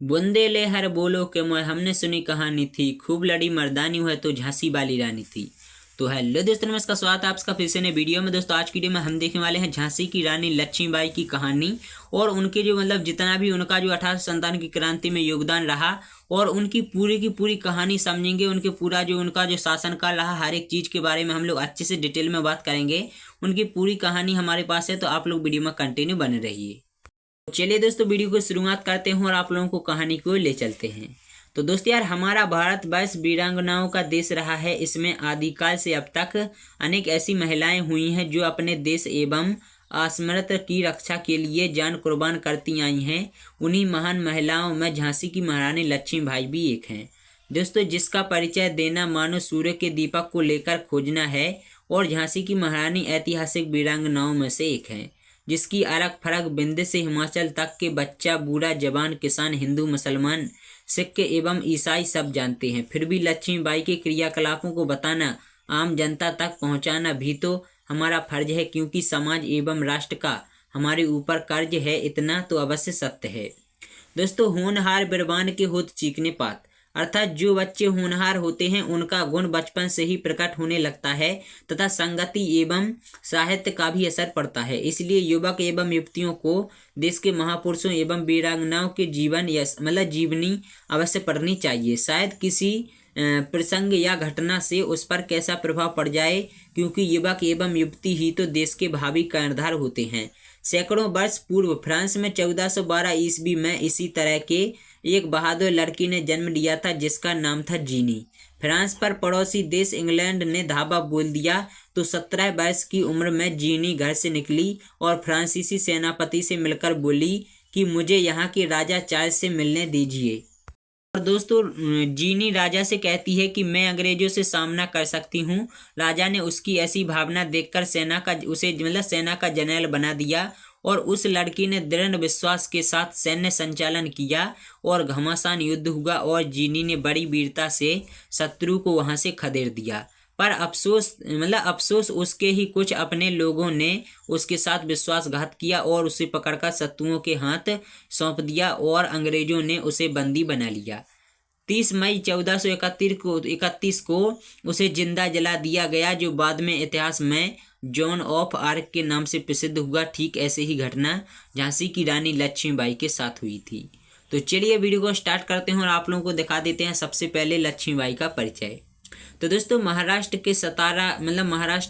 बुंदेले हर बोलो के मोय हमने सुनी कहानी थी, खूब लड़ी मर्दानी हुआ तो झांसी वाली रानी थी। तो हेलो दोस्तों, नमस्कार, स्वागत है आपका फिर से नए वीडियो में। दोस्तों आज की वीडियो में हम देखने वाले हैं झांसी की रानी लक्ष्मीबाई की कहानी और उनके जो जितना भी उनका जो 1857 की क्रांति में योगदान रहा और उनकी पूरी की पूरी कहानी समझेंगे। उनके पूरा जो उनका जो शासनकाल रहा, हर एक चीज़ के बारे में हम लोग अच्छे से डिटेल में बात करेंगे। उनकी पूरी कहानी हमारे पास है, तो आप लोग वीडियो में कंटिन्यू बने रहिए। चलिए दोस्तों, वीडियो को शुरुआत करते हैं और आप लोगों को कहानी को ले चलते हैं। तो दोस्तों यार, हमारा भारत वर्ष वीरांगनाओं का देश रहा है। इसमें आदिकाल से अब तक अनेक ऐसी महिलाएं हुई हैं जो अपने देश एवं अस्मृत की रक्षा के लिए जान कुर्बान करती आई हैं। उन्हीं महान महिलाओं में झांसी की महारानी लक्ष्मीबाई भी एक हैं। दोस्तों, जिसका परिचय देना मानो सूर्य के दीपक को लेकर खोजना है, और झांसी की महारानी ऐतिहासिक वीरांगनाओं में से एक है, जिसकी अरग फरग बिंद से हिमाचल तक के बच्चा बूढ़ा जवान किसान हिंदू मुसलमान सिख एवं ईसाई सब जानते हैं। फिर भी लक्ष्मीबाई के क्रियाकलापों को बताना, आम जनता तक पहुंचाना भी तो हमारा फर्ज है, क्योंकि समाज एवं राष्ट्र का हमारे ऊपर कर्ज है, इतना तो अवश्य सत्य है। दोस्तों, होनहार बिरबान के होत चीकने पात, अर्थात जो बच्चे होनहार होते हैं उनका गुण बचपन से ही प्रकट होने लगता है तथा संगति एवं साहित्य का भी असर पड़ता है। इसलिए युवक एवं युवतियों को देश के महापुरुषों एवं वीरांगनाओं के जीवन या जीवनी अवश्य पढ़नी चाहिए। शायद किसी प्रसंग या घटना से उस पर कैसा प्रभाव पड़ जाए, क्योंकि युवक एवं युवती ही तो देश के भावी कर्णधार होते हैं। सैकड़ों वर्ष पूर्व फ्रांस में 1412 ईस्वी में इसी तरह के एक बहादुर लड़की ने जन्म लिया था, जिसका नाम था जीनी। फ्रांस पर पड़ोसी देश इंग्लैंड ने धावा बोल दिया तो 17 वर्ष की उम्र में जीनी घर से निकली और फ्रांसीसी सेनापति से मिलकर बोली कि मुझे यहाँ के राजा चार्ल्स से मिलने दीजिए। और दोस्तों, जीनी राजा से कहती है कि मैं अंग्रेजों से सामना कर सकती हूँ। राजा ने उसकी ऐसी भावना देखकर सेना का जनरल बना दिया और उस लड़की ने दृढ़ विश्वास के साथ सैन्य संचालन किया और घमासान युद्ध हुआ और जीनी ने बड़ी वीरता से शत्रु को वहां से खदेड़ दिया। पर अफसोस उसके ही कुछ अपने लोगों ने उसके साथ विश्वासघात किया और उसे पकड़कर शत्रुओं के हाथ सौंप दिया और अंग्रेजों ने उसे बंदी बना लिया। 30 मई 1431 को उसे जिंदा जला दिया गया, जो बाद में इतिहास में जॉन ऑफ आर्क के नाम से प्रसिद्ध हुआ। ठीक ऐसे ही घटना झांसी की रानी लक्ष्मीबाई के साथ हुई थी। तो चलिए वीडियो को स्टार्ट करते हैं और आप लोगों को दिखा देते हैं सबसे पहले लक्ष्मीबाई का परिचय। तो दोस्तों, महाराष्ट्र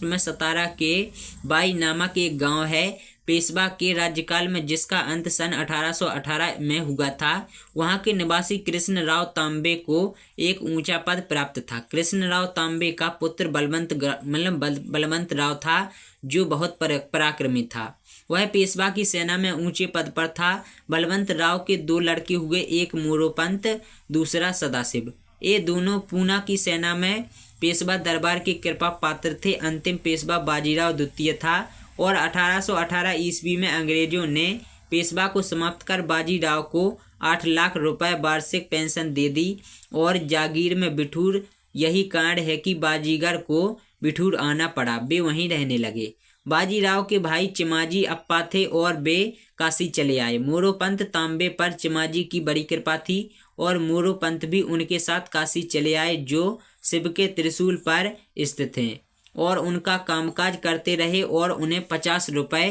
में सतारा के बाई नामक एक गांव है। पेशवा के राज्यकाल में, जिसका अंत सन 1818 में हुआ था, वहां के निवासी कृष्णराव तांबे को एक ऊंचा पद प्राप्त था। कृष्णराव तांबे का पुत्र बलवंत राव था, जो बहुत पराक्रमी था। वह पेशवा की सेना में ऊंचे पद पर था। बलवंत राव के 2 लड़के हुए, एक मोरोपंत, दूसरा सदाशिव। ये दोनों पूना की सेना में पेशवा दरबार के कृपा पात्र थे। अंतिम पेशवा बाजीराव द्वितीय था और 1818 ईस्वी में अंग्रेजों ने पेशवा को समाप्त कर बाजीराव को 8 लाख रुपए वार्षिक पेंशन दे दी और जागीर में बिठूर। यही कारण है कि बाजीगर को बिठूर आना पड़ा। वे वहीं रहने लगे। बाजीराव के भाई चिमाजी अप्पा थे और वे काशी चले आए। मोरोपंत तांबे पर चिमाजी की बड़ी कृपा थी और मोरोपंत भी उनके साथ काशी चले आए, जो शिव के त्रिशूल पर स्थित हैं, और उनका कामकाज करते रहे और उन्हें 50 रुपए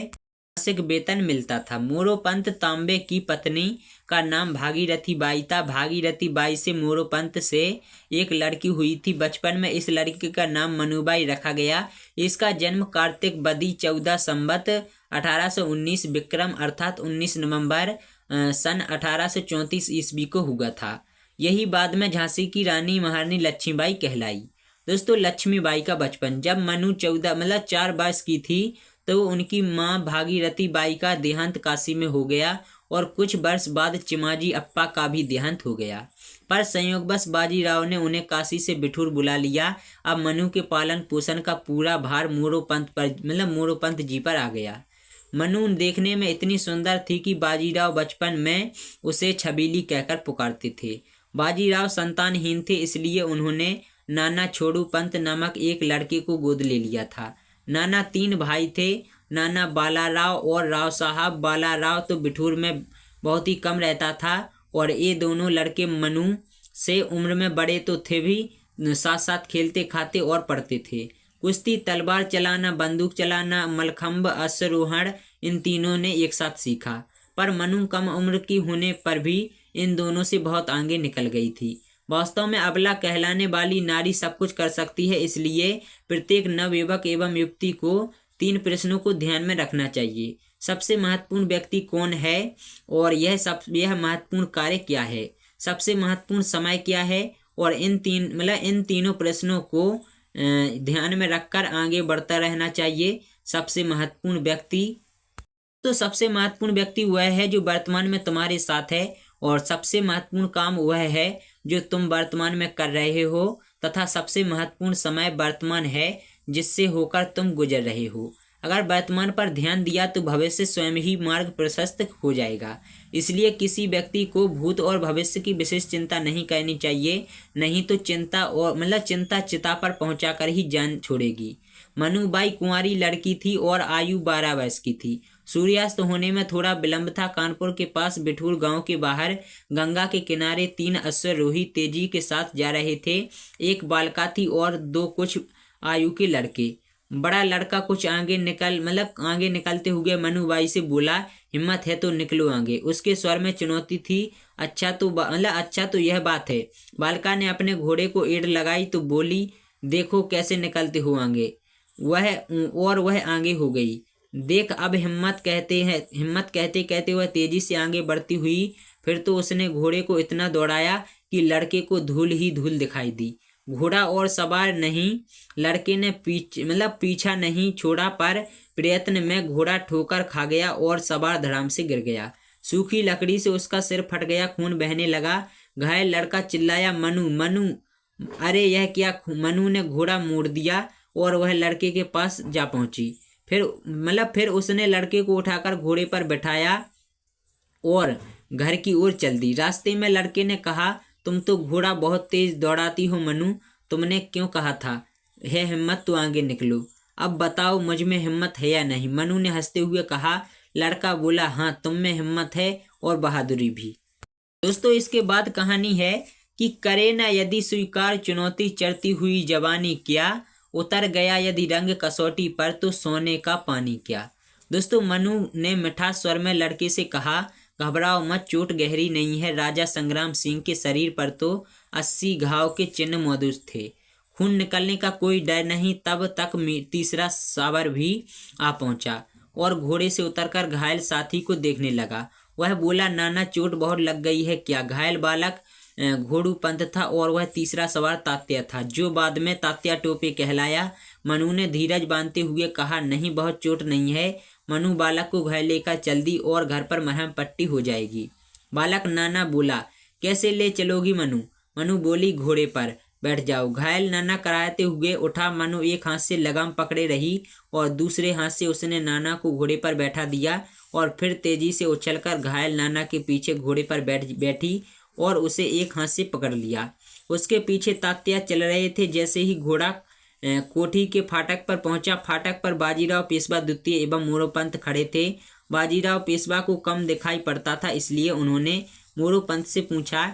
मासिक वेतन मिलता था। मोरोपंत तांबे की पत्नी का नाम भागीरथी बाई था। भागीरथी बाई से मोरोपंत से एक लड़की हुई थी। बचपन में इस लड़की का नाम मनुबाई रखा गया। इसका जन्म कार्तिक बदी 14 संवत 1819 विक्रम अर्थात 19 नवंबर सन 1834 ईस्वी को हुआ था। यही बाद में झांसी की रानी महारानी लक्ष्मीबाई कहलाई। दोस्तों, लक्ष्मीबाई का बचपन, जब मनु 4 वर्ष की थी तो उनकी मां भागीरथी बाई का देहांत काशी में हो गया और कुछ वर्ष बाद चिमाजी अप्पा का भी देहांत हो गया। पर संयोगवश बाजीराव ने उन्हें काशी से बिठूर बुला लिया। अब मनु के पालन पोषण का पूरा भार मोरोपंत जी पर आ गया। मनु देखने में इतनी सुंदर थी कि बाजीराव बचपन में उसे छबीली कहकर पुकारते थे। बाजीराव संतानहीन थे, इसलिए उन्होंने नाना छोड़ू पंत नामक एक लड़के को गोद ले लिया था। नाना 3 भाई थे, नाना बालाराव और राव साहब। बालाराव तो बिठूर में बहुत ही कम रहता था और ये दोनों लड़के मनु से उम्र में बड़े तो थे भी, साथ साथ खेलते खाते और पढ़ते थे। कुश्ती, तलवार चलाना, बंदूक चलाना, मलखंब, अश्वारोहण इन तीनों ने एक साथ सीखा। पर मनु कम उम्र की होने पर भी इन दोनों से बहुत आगे निकल गई थी। वास्तव में अबला कहलाने वाली नारी सब कुछ कर सकती है, इसलिए प्रत्येक नवयुवक एवं युवती को 3 प्रश्नों को ध्यान में रखना चाहिए। सबसे महत्वपूर्ण व्यक्ति कौन है और यह महत्वपूर्ण कार्य क्या है, सबसे महत्वपूर्ण समय क्या है, और इन तीनों प्रश्नों को ध्यान में रखकर आगे बढ़ता रहना चाहिए। सबसे महत्वपूर्ण व्यक्ति वह है जो वर्तमान में तुम्हारे साथ है, और सबसे महत्वपूर्ण काम वह है जो तुम वर्तमान में कर रहे हो, तथा सबसे महत्वपूर्ण समय वर्तमान है जिससे होकर तुम गुजर रहे हो। अगर वर्तमान पर ध्यान दिया तो भविष्य स्वयं ही मार्ग प्रशस्त हो जाएगा। इसलिए किसी व्यक्ति को भूत और भविष्य की विशेष चिंता नहीं करनी चाहिए, नहीं तो चिंता चिता पर पहुंचाकर ही जान छोड़ेगी। मनुबाई कुंवारी लड़की थी और आयु 12 वर्ष की थी। सूर्यास्त होने में थोड़ा विलंब था। कानपुर के पास बिठूर गांव के बाहर गंगा के किनारे 3 अश्वारोही तेजी के साथ जा रहे थे। एक बालिका थी और 2 कुछ आयु के लड़के। बड़ा लड़का कुछ आगे निकलते हुए मनुबाई से बोला, हिम्मत है तो निकलो आगे। उसके स्वर में चुनौती थी। अच्छा तो यह बात है। बालिका ने अपने घोड़े को एड़ लगाई तो बोली, देखो कैसे निकलते हो आगे। वह आगे हो गई। देख अब हिम्मत कहते कहते वह तेजी से आगे बढ़ती हुई। फिर तो उसने घोड़े को इतना दौड़ाया कि लड़के को धूल ही धूल दिखाई दी। घोड़ा और सवार नहीं, लड़के ने पीछा नहीं छोड़ा, पर प्रयत्न में घोड़ा ठोकर खा गया और सवार धड़ाम से गिर गया। सूखी लकड़ी से उसका सिर फट गया, खून बहने लगा। घायल लड़का चिल्लाया, मनु मनु, अरे यह क्या। मनु ने घोड़ा मोड़ दिया और वह लड़के के पास जा पहुंची। फिर उसने लड़के को उठाकर घोड़े पर बैठाया और घर की ओर चल दी। रास्ते में लड़के ने कहा, तुम तो घोड़ा बहुत तेज दौड़ाती हो मनु, तुमने क्यों कहा था है हिम्मत तो आगे निकलो। अब बताओ मुझ में हिम्मत है या नहीं। मनु ने हंसते हुए कहा। लड़का बोला, हाँ तुम में हिम्मत है और बहादुरी भी। दोस्तों इसके बाद कहानी है कि करे न यदि स्वीकार चुनौती चढ़ती हुई जवानी क्या, उतर गया यदि रंग कसौटी पर तो सोने का पानी क्या। दोस्तों मनु ने मिठास स्वर में लड़के से कहा, घबराओ मत, चोट गहरी नहीं है। राजा संग्राम सिंह के शरीर पर तो 80 घाव के चिन्ह मौजूद थे। खून निकलने का कोई डर नहीं। तब तक तीसरा सावर भी आ पहुंचा और घोड़े से उतरकर घायल साथी को देखने लगा। वह बोला, नाना चोट बहुत लग गई है क्या। घायल बालक घोड़ू पंत था और वह तीसरा सवार तात्या था, जो बाद में तात्या टोपे कहलाया। मनु ने धीरज बांधते हुए कहा, नहीं बहुत चोट नहीं है। मनु बालक को घर लेकर चल दी और घर पर मरहम पट्टी हो जाएगी। बालक नाना बोला, कैसे ले चलोगी मनु। मनु बोली, घोड़े पर बैठ जाओ। घायल नाना कराते हुए उठा। मनु एक हाथ से लगाम पकड़े रही और दूसरे हाथ से उसने नाना को घोड़े पर बैठा दिया और फिर तेजी से उछलकर घायल नाना के पीछे घोड़े पर बैठी और उसे एक हाथ से पकड़ लिया। उसके पीछे तात्या चल रहे थे। जैसे ही घोड़ा कोठी के फाटक पर पहुंचा, फाटक पर बाजीराव पेशवा द्वितीय एवं मोरोपंत खड़े थे। बाजीराव पेशवा को कम दिखाई पड़ता था, इसलिए उन्होंने मोरोपंत से पूछा,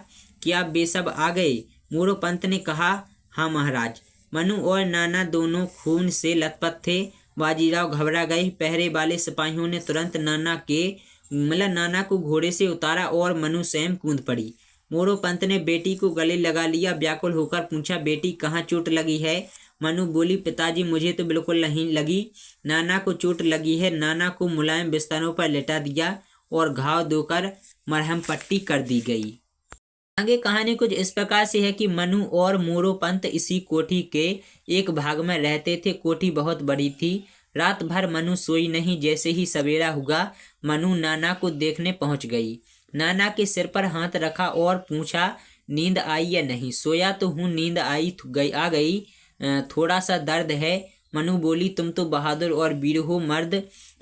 क्या वे सब आ गए। मोरोपंत ने कहा, हाँ महाराज। मनु और नाना दोनों खून से लथपथ थे। बाजीराव घबरा गए। पहरे वाले सिपाहियों ने तुरंत नाना को घोड़े से उतारा और मनु स्वयं कूद पड़ी। मोरोपंत ने बेटी को गले लगा लिया। व्याकुल होकर पूछा, बेटी कहाँ चोट लगी है। मनु बोली, पिताजी मुझे तो बिल्कुल नहीं लगी, नाना को चोट लगी है। नाना को मुलायम बिस्तरों पर लेटा दिया और घाव धोकर मरहम पट्टी कर दी गई। आगे कहानी कुछ इस प्रकार से है कि मनु और मोरोपंत इसी कोठी के एक भाग में रहते थे। कोठी बहुत बड़ी थी। रात भर मनु सोई नहीं। जैसे ही सवेरा हुआ, मनु नाना को देखने पहुंच गई। नाना के सिर पर हाथ रखा और पूछा, नींद आई या नहीं। सोया तो हूँ, नींद आ गई, थोड़ा सा दर्द है। मनु बोली, तुम तो बहादुर और वीर हो।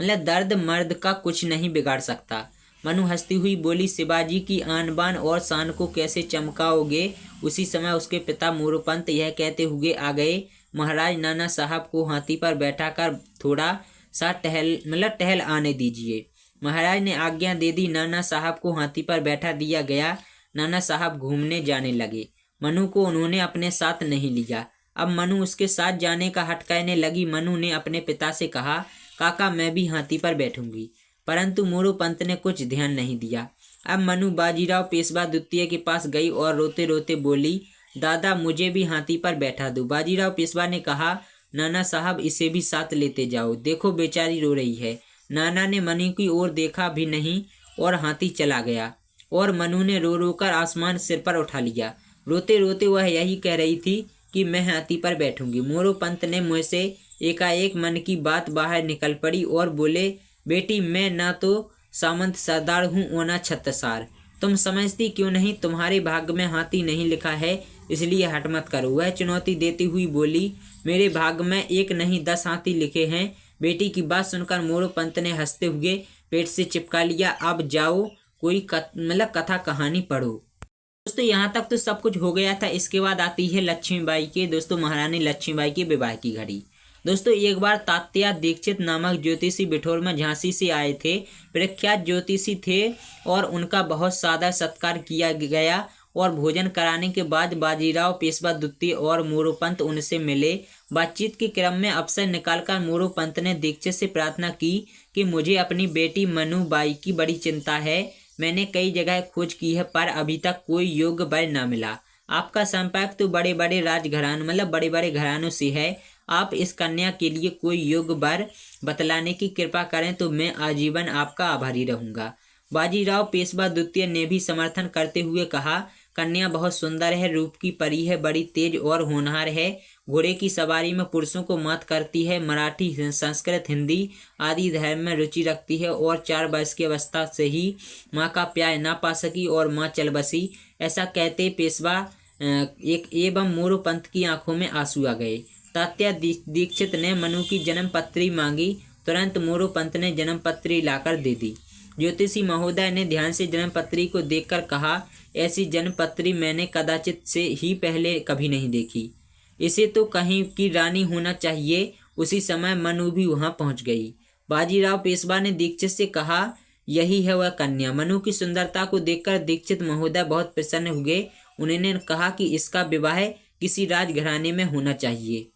दर्द मर्द का कुछ नहीं बिगाड़ सकता। मनु हंसती हुई बोली, शिवाजी की आन बान और शान को कैसे चमकाओगे। उसी समय उसके पिता मोरोपंत यह कहते हुए आ गए, महाराज नाना साहब को हाथी पर बैठाकर थोड़ा सा टहल आने दीजिए। महाराज ने आज्ञा दे दी। नाना साहब को हाथी पर बैठा दिया गया। नाना साहब घूमने जाने लगे। मनु को उन्होंने अपने साथ नहीं लिया। अब मनु उसके साथ जाने का हठ कहने लगी। मनु ने अपने पिता से कहा, काका मैं भी हाथी पर बैठूंगी, परंतु मोरोपंत ने कुछ ध्यान नहीं दिया। अब मनु बाजीराव पेशवा द्वितीय के पास गई और रोते रोते बोली, दादा मुझे भी हाथी पर बैठा दो। बाजीराव पेशवा ने कहा, नाना साहब इसे भी साथ लेते जाओ, देखो बेचारी रो रही है। नाना ने मनु की ओर देखा भी नहीं और हाथी चला गया और मनु ने रो रो कर आसमान सिर पर उठा लिया। रोते रोते वह यही कह रही थी कि मैं हाथी पर बैठूंगी। मोरोपंत ने मुँह से एकाएक मन की बात बाहर निकल पड़ी और बोले, बेटी मैं ना तो सामंत सरदार हूँ और ना छत्रसार, तुम समझती क्यों नहीं? तुम्हारे भाग्य में हाथी नहीं लिखा है, इसलिए हट मत करो। वह चुनौती देती हुई बोली, मेरे भाग्य में एक नहीं 10 हाथी लिखे हैं। बेटी की बात सुनकर मोरोपंत ने हंसते हुए पेट से चिपका लिया। अब जाओ कोई कथा कहानी पढ़ो। दोस्तों यहाँ तक तो सब कुछ हो गया था। इसके बाद आती है लक्ष्मीबाई के दोस्तों महारानी लक्ष्मीबाई के विवाह की घड़ी। दोस्तों एक बार तात्या दीक्षित नामक ज्योतिषी बिठौर में झांसी से आए थे। प्रख्यात ज्योतिषी थे और उनका बहुत सादा सत्कार किया गया और भोजन कराने के बाद बाजीराव पेशवा द्वितीय और मोरोपंत उनसे मिले। बातचीत के क्रम में अवसर निकालकर मोरोपंत ने दीक्षित से प्रार्थना की कि मुझे अपनी बेटी मनु बाई की बड़ी चिंता है। मैंने कई जगह खोज की है पर अभी तक कोई योग्य वर न मिला। आपका संपर्क तो बड़े बड़े राजघरानों बड़े बड़े घरानों से है। आप इस कन्या के लिए कोई योग्य वर बतलाने की कृपा करें तो मैं आजीवन आपका आभारी रहूंगा। बाजीराव पेशवा द्वितीय ने भी समर्थन करते हुए कहा, कन्या बहुत सुंदर है, रूप की परी है, बड़ी तेज और होनहार है, घोड़े की सवारी में पुरुषों को मात करती है, मराठी संस्कृत हिंदी आदि धर्म में रुचि रखती है और 4 वर्ष की अवस्था से ही माँ का प्यार ना पा सकी और माँ चल बसी। ऐसा कहते पेशवा एवं मोरोपंत की आंखों में आंसू आ गए। तात्या दीक्षित ने मनु की जन्म पत्री मांगी। तुरंत मोरोपंत ने जन्म पत्री लाकर दे दी। ज्योतिषी महोदय ने ध्यान से जन्म पत्री को देखकर कहा, ऐसी जन्म पत्री मैंने कदाचित से ही पहले कभी नहीं देखी। इसे तो कहीं की रानी होना चाहिए। उसी समय मनु भी वहां पहुंच गई। बाजीराव पेशवा ने दीक्षित से कहा, यही है वह कन्या। मनु की सुंदरता को देखकर दीक्षित महोदय बहुत प्रसन्न हुए। उन्होंने कहा कि इसका विवाह किसी राजघराने में होना चाहिए।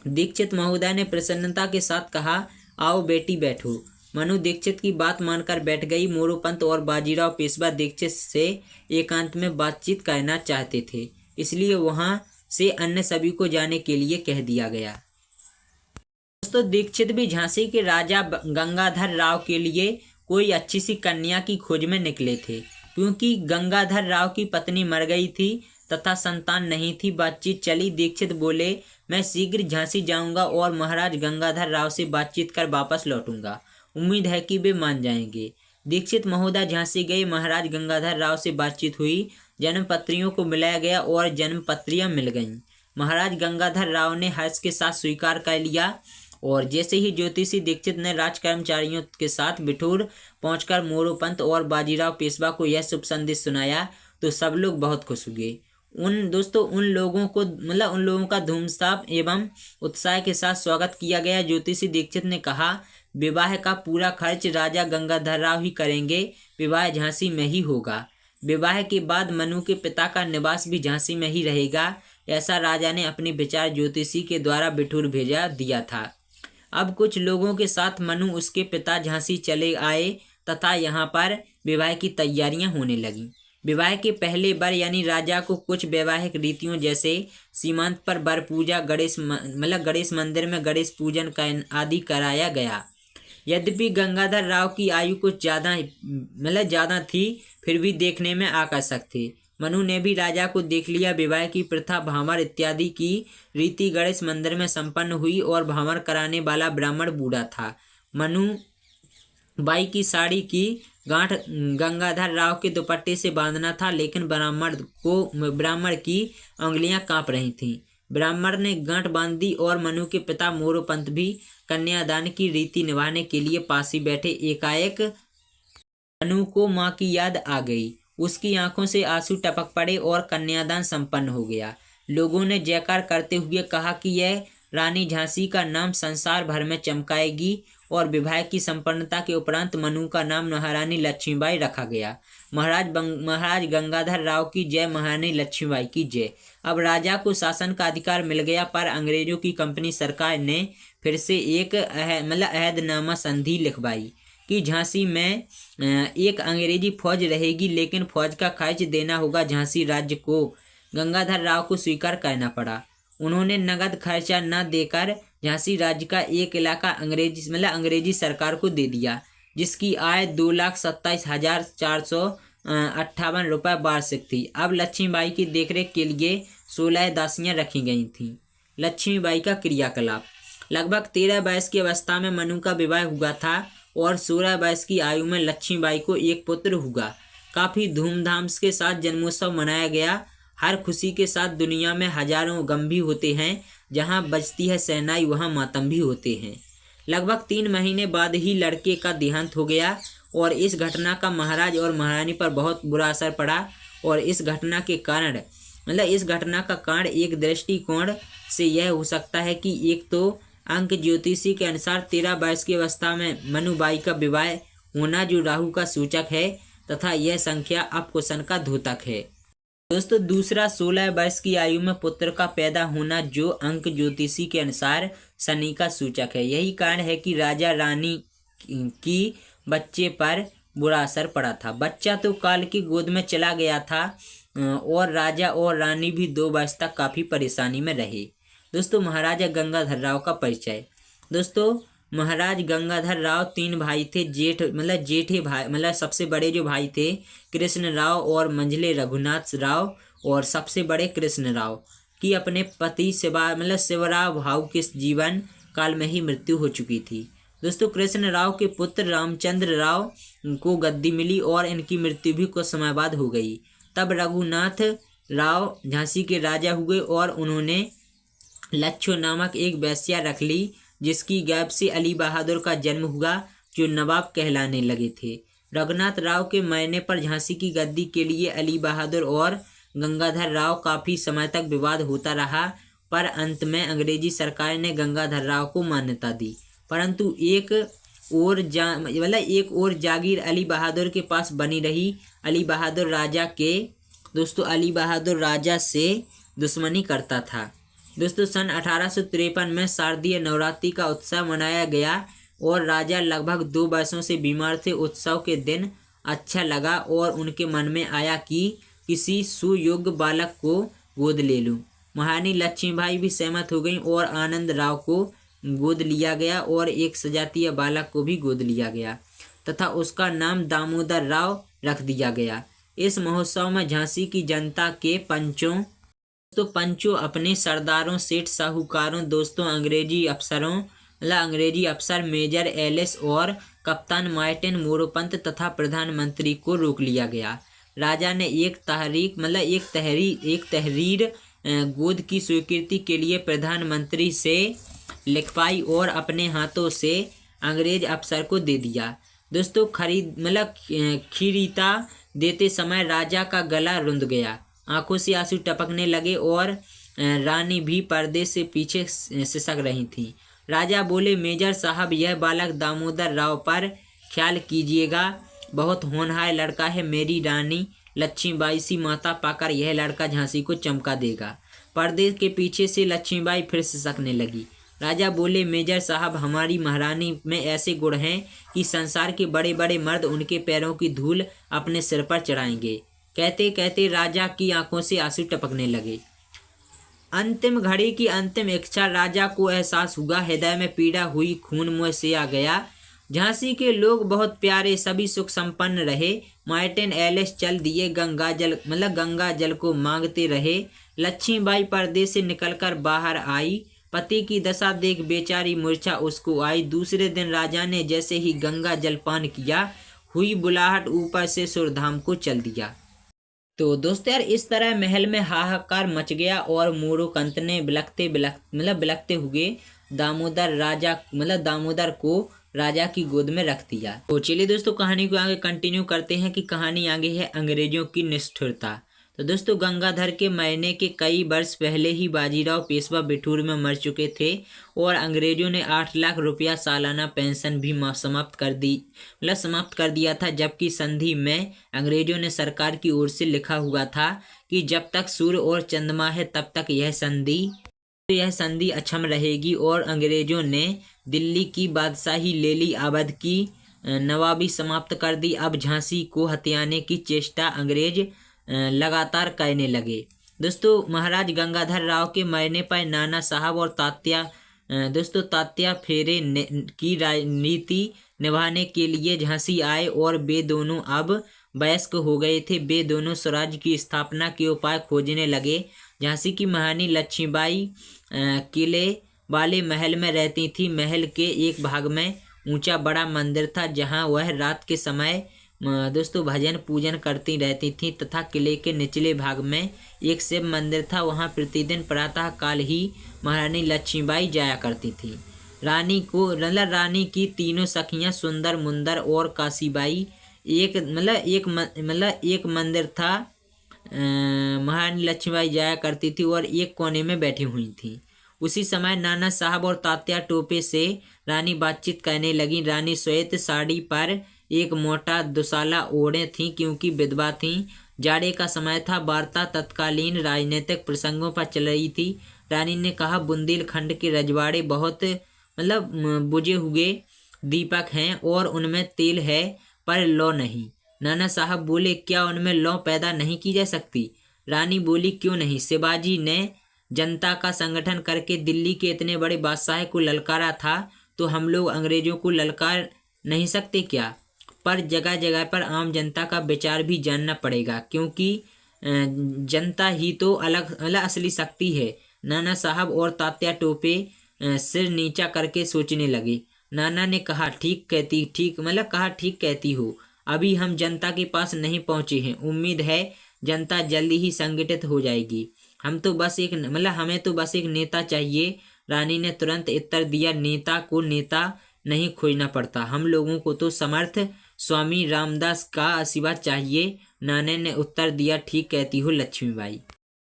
दीक्षित महोदय ने प्रसन्नता के साथ कहा, आओ बेटी बैठो। मनु दीक्षित की बात मानकर बैठ गई। मोरोपंत और बाजीराव पेशवा दीक्षित से एकांत में बातचीत करना चाहते थे, इसलिए वहां से अन्य सभी को जाने के लिए कह दिया गया। दोस्तों दीक्षित भी झांसी के राजा गंगाधर राव के लिए कोई अच्छी सी कन्या की खोज में निकले थे, क्योंकि गंगाधर राव की पत्नी मर गई थी तथा संतान नहीं थी। बातचीत चली। दीक्षित बोले, मैं शीघ्र झांसी जाऊंगा और महाराज गंगाधर राव से बातचीत कर वापस लौटूंगा। उम्मीद है कि वे मान जाएंगे। दीक्षित महोदय झांसी गए। महाराज गंगाधर राव से बातचीत हुई। जन्म पत्रियों को मिलाया गया और जन्म पत्रियां मिल गईं। महाराज गंगाधर राव ने हर्ष के साथ स्वीकार कर लिया और जैसे ही ज्योतिषी दीक्षित ने राज कर्मचारियों के साथ बिठूर पहुंचकर मोरोपंत और बाजीराव पेशवा को यह शुभ संदेश सुनाया तो सब लोग बहुत खुश हुए। उन लोगों का धूमधाम एवं उत्साह के साथ स्वागत किया गया। ज्योतिषी दीक्षित ने कहा, विवाह का पूरा खर्च राजा गंगाधर राव ही करेंगे। विवाह झांसी में ही होगा। विवाह के बाद मनु के पिता का निवास भी झांसी में ही रहेगा। ऐसा राजा ने अपने विचार ज्योतिषी के द्वारा बिठूर भेजा दिया था। अब कुछ लोगों के साथ मनु उसके पिता झांसी चले आए तथा यहाँ पर विवाह की तैयारियां होने लगीं। विवाह के पहले वर यानी राजा को कुछ वैवाहिक रीतियों जैसे सीमांत पर वर पूजा, गणेश मंदिर में गणेश पूजन का आदि कराया गया। यद्यपि गंगाधर राव की आयु कुछ ज़्यादा थी, फिर भी देखने में आकर्षक थे। मनु ने भी राजा को देख लिया। विवाह की प्रथा, भामर इत्यादि की रीति गणेश मंदिर में संपन्न हुई और भामर कराने वाला ब्राह्मण बूढ़ा था। मनु बाई की साड़ी की गांठ गंगाधर राव के दुपट्टे से बांधना था, लेकिन ब्राह्मण की उंगलियां कांप रही थीं। ब्राह्मण ने गांठ बांध दी और मनु के पिता मोरोपंत भी कन्यादान की रीति निभाने के लिए पास ही बैठे। एकाएक मनु को माँ की याद आ गई। उसकी आंखों से आंसू टपक पड़े और कन्यादान संपन्न हो गया। लोगों ने जयकार करते हुए कहा कि यह रानी झांसी का नाम संसार भर में चमकाएगी और विवाह की संपन्नता के उपरांत मनु का नाम महारानी लक्ष्मीबाई रखा गया। महाराज गंगाधर राव की जय, महारानी लक्ष्मीबाई की जय। अब राजा को शासन का अधिकार मिल गया, पर अंग्रेजों की कंपनी सरकार ने फिर से एक अहदनामा संधि लिखवाई कि झांसी में एक अंग्रेजी फौज रहेगी, लेकिन फौज का खर्च देना होगा झांसी राज्य को। गंगाधर राव को स्वीकार करना पड़ा। उन्होंने नगद खर्चा न देकर झांसी राज्य का एक इलाका अंग्रेजी सरकार को दे दिया, जिसकी आय 2,27,458 रुपये वार्षिक थी। अब लक्ष्मीबाई की देखरेख के लिए 16 दासियां रखी गई थीं। लक्ष्मीबाई का क्रियाकलाप। लगभग 13 वर्ष की अवस्था में मनु का विवाह हुआ था और 16 वर्ष की आयु में लक्ष्मीबाई को एक पुत्र हुआ। काफ़ी धूमधाम के साथ जन्मोत्सव मनाया गया। हर खुशी के साथ दुनिया में हजारों गम भी होते हैं, जहाँ बजती है शहनाई वहाँ मातम भी होते हैं। लगभग 3 महीने बाद ही लड़के का देहांत हो गया और इस घटना का महाराज और महारानी पर बहुत बुरा असर पड़ा। और इस घटना के कारण इस घटना का कारण एक दृष्टिकोण से यह हो सकता है कि एक तो अंक ज्योतिषी के अनुसार 13 वर्ष की अवस्था में मनुबाई का विवाह होना जो राहु का सूचक है, तथा यह संख्या अपकुशन का द्योतक है। दोस्तों दूसरा 16 वर्ष की आयु में पुत्र का पैदा होना जो अंक ज्योतिषी के अनुसार शनि का सूचक है। यही कारण है कि राजा रानी की बच्चे पर बुरा असर पड़ा था। बच्चा तो काल की गोद में चला गया था और राजा और रानी भी 2 वर्ष तक काफ़ी परेशानी में रहे। दोस्तों महाराजा गंगाधर राव का परिचय। दोस्तों महाराज गंगाधर राव 3 भाई थे। जेठे भाई सबसे बड़े जो भाई थे कृष्ण राव और मंझले रघुनाथ राव, और सबसे बड़े कृष्ण राव की अपने पति शिवराव भाव के जीवन काल में ही मृत्यु हो चुकी थी। दोस्तों कृष्ण राव के पुत्र रामचंद्र राव को गद्दी मिली और इनकी मृत्यु भी कुछ समय बाद हो गई। तब रघुनाथ राव झांसी के राजा हुए और उन्होंने लच्छो नामक एक वेश्या रख ली, जिसकी गर्भ से अली बहादुर का जन्म हुआ, जो नवाब कहलाने लगे थे। रघुनाथ राव के मरने पर झांसी की गद्दी के लिए अली बहादुर और गंगाधर राव काफ़ी समय तक विवाद होता रहा, पर अंत में अंग्रेजी सरकार ने गंगाधर राव को मान्यता दी। परंतु एक और जागीर अली बहादुर के पास बनी रही। अली बहादुर राजा से दुश्मनी करता था। दोस्तों सन 1853 में शारदीय नवरात्रि का उत्सव मनाया गया और राजा लगभग 2 वर्षों से बीमार थे। उत्सव के दिन अच्छा लगा और उनके मन में आया कि किसी सुयोग्य बालक को गोद ले लूं। महारानी लक्ष्मीबाई भी सहमत हो गईं और आनंद राव को गोद लिया गया और एक सजातीय बालक को भी गोद लिया गया तथा उसका नाम दामोदर राव रख दिया गया। इस महोत्सव में झांसी की जनता के पंचों अपने सरदारों, सेठ, साहूकारों, दोस्तों, अंग्रेजी अफसर मेजर एलिस और कप्तान मार्टिन मोरोपंत तथा प्रधानमंत्री को रोक लिया गया। राजा ने एक तहरीर गोद की स्वीकृति के लिए प्रधानमंत्री से लिखवाई और अपने हाथों से अंग्रेज अफसर को दे दिया। दोस्तों खीरीता देते समय राजा का गला रुंध गया, आंखों से आंसू टपकने लगे और रानी भी पर्दे से पीछे सिसक रही थी। राजा बोले, मेजर साहब यह बालक दामोदर राव पर ख्याल कीजिएगा, बहुत होनहार लड़का है। मेरी रानी लक्ष्मीबाई सी माता पाकर यह लड़का झांसी को चमका देगा। पर्दे के पीछे से लक्ष्मीबाई फिर सिसकने लगी। राजा बोले, मेजर साहब हमारी महारानी में ऐसे गुण हैं कि संसार के बड़े बड़े मर्द उनके पैरों की धूल अपने सिर पर चढ़ाएंगे। कहते कहते राजा की आंखों से आंसू टपकने लगे। अंतिम घड़ी की अंतिम इच्छा। राजा को एहसास हुआ, हृदय में पीड़ा हुई, खून मुंह से आ गया। झांसी के लोग बहुत प्यारे, सभी सुख संपन्न रहे। मार्टिन एलिस चल दिए, गंगा जल को मांगते रहे। लक्ष्मीबाई पर्दे से निकलकर बाहर आई। पति की दशा देख बेचारी मूर्छा उसको आई। दूसरे दिन राजा ने जैसे ही गंगा जल पान किया, हुई बुलाहट ऊपर से सुरधाम को चल दिया। तो दोस्तों यार इस तरह महल में हाहाकार मच गया और मोरोपंत ने बिलखते हुए दामोदर को राजा की गोद में रख दिया। तो चलिए दोस्तों कहानी को आगे कंटिन्यू करते हैं कि कहानी आगे है अंग्रेजों की निष्ठुरता। तो दोस्तों गंगाधर के मरने के कई वर्ष पहले ही बाजीराव पेशवा बिठूर में मर चुके थे और अंग्रेजों ने 8 लाख रुपया सालाना पेंशन भी समाप्त कर दिया था, जबकि संधि में अंग्रेजों ने सरकार की ओर से लिखा हुआ था कि जब तक सूर्य और चंद्रमा है तब तक यह संधि अक्षम रहेगी। और अंग्रेजों ने दिल्ली की बादशाही ले ली, अवध की नवाबी समाप्त कर दी। अब झांसी को हथियाने की चेष्टा अंग्रेज लगातार करने लगे। दोस्तों महाराज गंगाधर राव के मरने पर नाना साहब और तात्या फेरे की राजनीति निभाने के लिए झांसी आए और वे दोनों अब वयस्क हो गए थे। वे दोनों स्वराज की स्थापना के उपाय खोजने लगे। झांसी की महारानी लक्ष्मीबाई किले वाले महल में रहती थी। महल के एक भाग में ऊंचा बड़ा मंदिर था जहां वह रात के समय दोस्तों भजन पूजन करती रहती थी, तथा किले के निचले भाग में एक शिव मंदिर था। वहां प्रतिदिन प्रातः काल ही महारानी लक्ष्मीबाई जाया करती थी। रानी की तीनों सखियां सुंदर, मुंदर और काशीबाई एक मंदिर था महारानी लक्ष्मीबाई जाया करती थी और एक कोने में बैठी हुई थी। उसी समय नाना साहब और तात्या टोपे से रानी बातचीत करने लगी। रानी श्वेत साड़ी पर एक मोटा दुशाला ओढ़े थी क्योंकि विधवा थी। जाड़े का समय था। वार्ता तत्कालीन राजनीतिक प्रसंगों पर चल रही थी। रानी ने कहा, बुंदेलखंड के रजवाड़े बहुत बुझे हुए दीपक हैं और उनमें तेल है पर लौ नहीं। नाना साहब बोले, क्या उनमें लौ पैदा नहीं की जा सकती? रानी बोली, क्यों नहीं। शिवाजी ने जनता का संगठन करके दिल्ली के इतने बड़े बादशाह को ललकारा था, तो हम लोग अंग्रेजों को ललकार नहीं सकते क्या? पर जगह जगह पर आम जनता का विचार भी जानना पड़ेगा, क्योंकि जनता ही तो असली शक्ति है। नाना साहब और तात्या टोपे सिर नीचा करके सोचने लगे। नाना ने कहा, ठीक कहती हो। अभी हम जनता के पास नहीं पहुंचे हैं। उम्मीद है जनता जल्दी ही संगठित हो जाएगी। हमें तो बस एक नेता चाहिए। रानी ने तुरंत उत्तर दिया, नेता को नेता नहीं खोजना पड़ता, हम लोगों को तो समर्थ स्वामी रामदास का आशीर्वाद चाहिए। नाना ने उत्तर दिया, ठीक कहती हो लक्ष्मीबाई।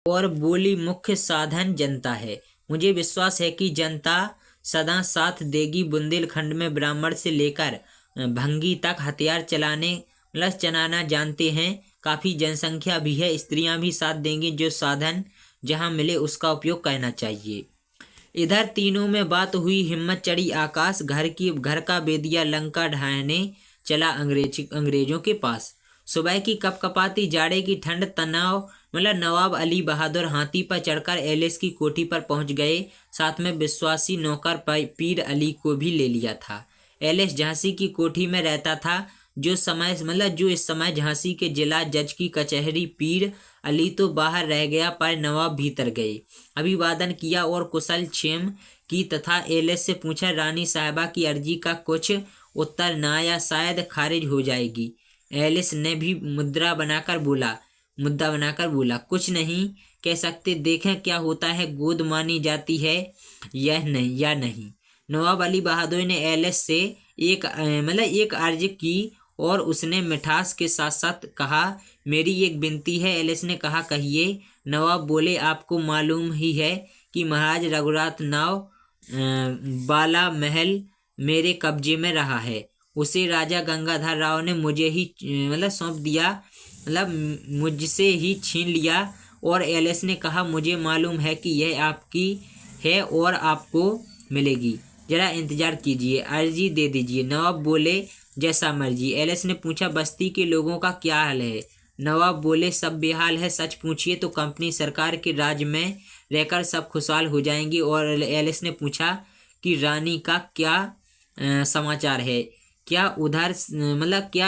और बोली, मुख्य साधन जनता है। मुझे विश्वास है कि जनता सदा साथ देगी। बुंदेलखंड में ब्राह्मण से लेकर भंगी तक हथियार चलाना जानते हैं। काफी जनसंख्या भी है। स्त्रियां भी साथ देंगी। जो साधन जहां मिले उसका उपयोग करना चाहिए। इधर तीनों में बात हुई। हिम्मत चढ़ी आकाश। घर का बेदिया लंका ढाने चला अंग्रेजों के पास। सुबह की कपकपाती जाड़े की ठंड नवाब अली बहादुर हाथी पर चढ़कर एलिस की कोठी पर पहुंच गए। साथ में विश्वासी नौकर पीर अली को भी ले लिया था। एलिस झांसी की कोठी में रहता था, जो इस समय झांसी के जिला जज की कचहरी। पीर अली तो बाहर रह गया, पर नवाब भीतर गए। अभिवादन किया और कुशल क्षेम की तथा एलिस से पूछा, रानी साहिबा की अर्जी का कुछ उत्तर ना आया, शायद खारिज हो जाएगी। एलिस ने भी मुद्दा बनाकर बोला, कुछ नहीं कह सकते, देखें क्या होता है, गोद मानी जाती है या नहीं। नवाब अली बहादुर ने एलिस से एक अर्ज की और उसने मिठास के साथ साथ कहा, मेरी एक विनती है। एलिस ने कहा, कहिए। नवाब बोले, आपको मालूम ही है कि महाराज रघुनाथ नाव बाला महल मेरे कब्जे में रहा है। उसे राजा गंगाधर राव ने मुझे ही सौंप दिया, मुझसे ही छीन लिया। और एलिस ने कहा, मुझे मालूम है कि यह आपकी है और आपको मिलेगी, जरा इंतजार कीजिए, अर्जी दे दीजिए। नवाब बोले, जैसा मर्जी। एलिस ने पूछा, बस्ती के लोगों का क्या हाल है? नवाब बोले, सब बेहाल है। सच पूछिए तो कंपनी सरकार के राज में रहकर सब खुशहाल हो जाएंगे। और एलिस ने पूछा कि रानी का क्या समाचार है? क्या